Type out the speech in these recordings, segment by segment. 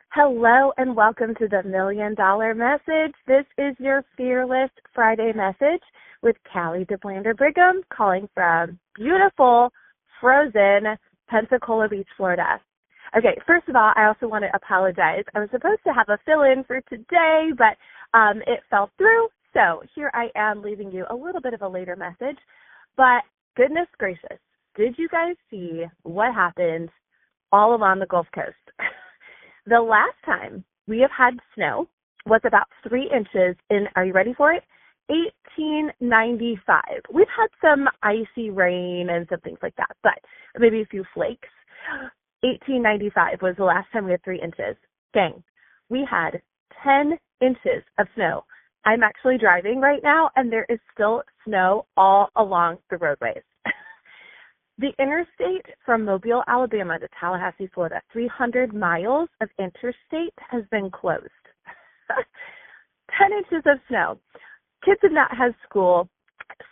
Hello and welcome to the $1 Million Message. This is your Fearless Friday message with Callie DeBlander Brigham calling from beautiful, frozen Pensacola Beach, Florida. Okay, first of all, I also want to apologize. I was supposed to have a fill-in for today, but it fell through. So here I am leaving you a little bit of a later message. But goodness gracious, did you guys see what happened all along the Gulf Coast? The last time we have had snow was about 3 inches in, are you ready for it? 1895. We've had some icy rain and some things like that, but maybe a few flakes. 1895 was the last time we had 3 inches. Gang, we had 10 inches of snow. I'm actually driving right now, and there is still snow all along the roadways. The interstate from Mobile, Alabama to Tallahassee, Florida, 300 miles of interstate has been closed. 10 inches of snow. Kids have not had school,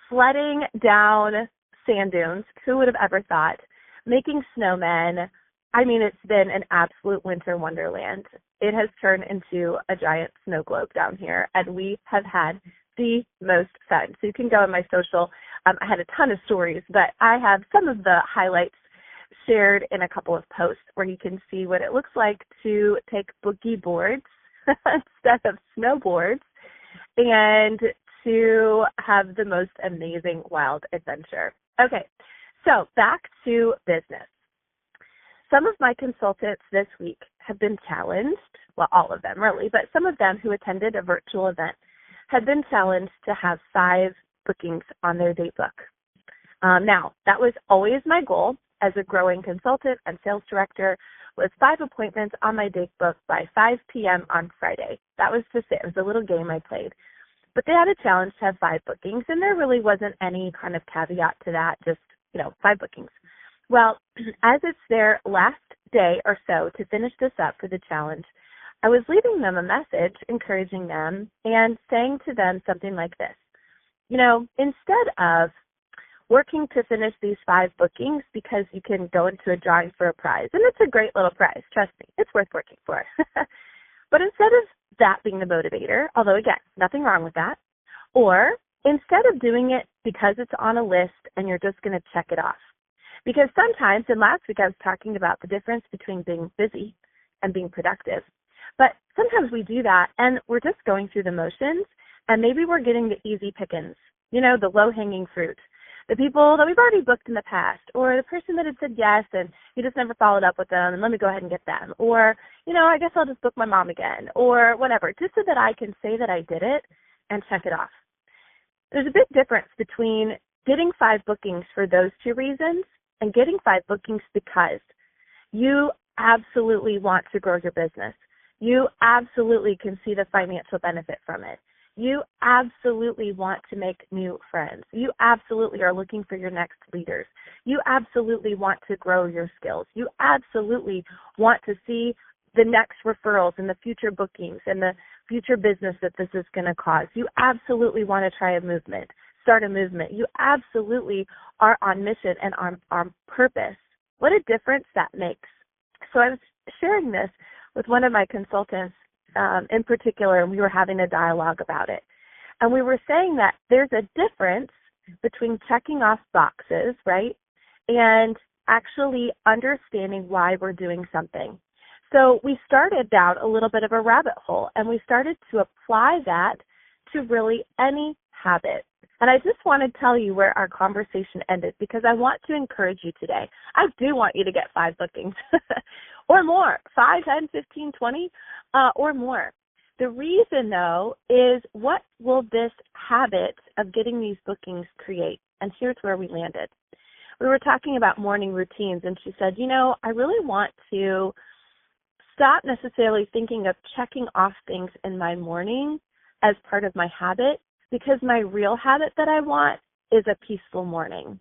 sledding down sand dunes. Who would have ever thought? Making snowmen. I mean, it's been an absolute winter wonderland. It has turned into a giant snow globe down here, and we have had the most fun. So you can go on my social. I had a ton of stories, but I have some of the highlights shared in a couple of posts where you can see what it looks like to take boogie boards instead of snowboards and to have the most amazing wild adventure. Okay, so back to business. Some of my consultants this week have been challenged, well, all of them really, but some of them who attended a virtual event had been challenged to have 5 bookings on their date book. Now, that was always my goal as a growing consultant and sales director, was 5 appointments on my date book by 5 p.m. on Friday. That was just it. It was a little game I played. But they had a challenge to have 5 bookings, and there really wasn't any kind of caveat to that, just, 5 bookings. Well, as it's their last day or so to finish this up for the challenge, I was leaving them a message encouraging them and saying to them something like this. Instead of working to finish these 5 bookings because you can go into a drawing for a prize, and it's a great little prize, trust me, it's worth working for. But instead of that being the motivator, although again, nothing wrong with that, or instead of doing it because it's on a list and you're just going to check it off. Because sometimes, and last week I was talking about the difference between being busy and being productive. But sometimes we do that and we're just going through the motions, and maybe we're getting the easy pickings, the low-hanging fruit, the people that we've already booked in the past, or the person that had said yes and you just never followed up with them, and let me go ahead and get them. Or, I guess I'll just book my mom again, or whatever, just so that I can say that I did it and check it off. There's a big difference between getting 5 bookings for those 2 reasons and getting 5 bookings because you absolutely want to grow your business. You absolutely can see the financial benefit from it. You absolutely want to make new friends. You absolutely are looking for your next leaders. You absolutely want to grow your skills. You absolutely want to see the next referrals and the future bookings and the future business that this is going to cause. You absolutely want to try a movement, start a movement. You absolutely are on mission and on purpose. What a difference that makes. So I was sharing this with one of my consultants in particular, and we were having a dialogue about it. And we were saying that there's a difference between checking off boxes, right, and actually understanding why we're doing something. So we started down a little bit of a rabbit hole, and we started to apply that to really any habit. And I just want to tell you where our conversation ended, because I want to encourage you today. I do want you to get 5 bookings or more, 5, 10, 15, 20 or more. The reason, though, is what will this habit of getting these bookings create? And here's where we landed. We were talking about morning routines, and she said, I really want to stop necessarily thinking of checking off things in my morning as part of my habit, because my real habit that I want is a peaceful morning.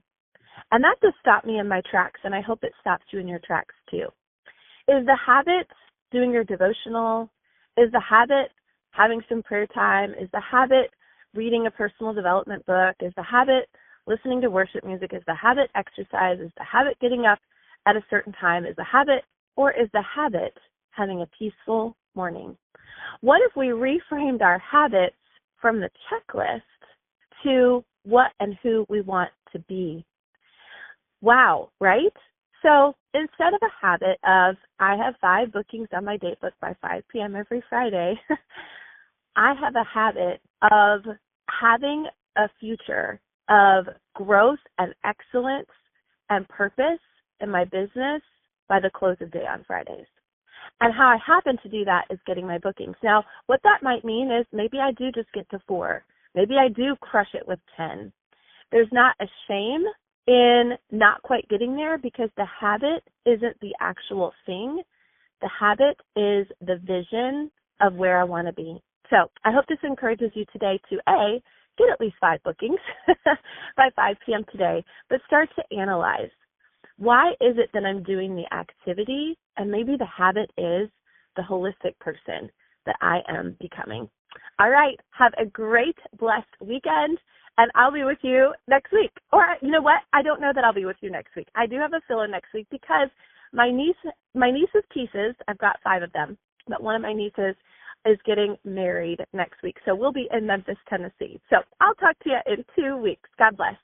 And that just stopped me in my tracks, and I hope it stops you in your tracks too. Is the habit doing your devotional? Is the habit having some prayer time? Is the habit reading a personal development book? Is the habit listening to worship music? Is the habit exercise? Is the habit getting up at a certain time? Is the habit, or is the habit having a peaceful morning? What if we reframed our habits from the checklist to what and who we want to be? Wow, right? So instead of a habit of, I have 5 bookings on my date book by 5 p.m. every Friday, I have a habit of having a future of growth and excellence and purpose in my business by the close of day on Fridays. And how I happen to do that is getting my bookings. Now, what that might mean is maybe I do just get to 4. Maybe I do crush it with 10. There's not a shame in not quite getting there because the habit isn't the actual thing. The habit is the vision of where I want to be. So I hope this encourages you today to A, get at least 5 bookings by 5 p.m. today, but start to analyze. Why is it that I'm doing the activity? And maybe the habit is the holistic person that I am becoming. All right. Have a great, blessed weekend. And I'll be with you next week. Or you know what? I don't know that I'll be with you next week. I do have a fill-in next week because my niece's pieces, I've got 5 of them, but one of my nieces is getting married next week. So we'll be in Memphis, Tennessee. So I'll talk to you in 2 weeks. God bless.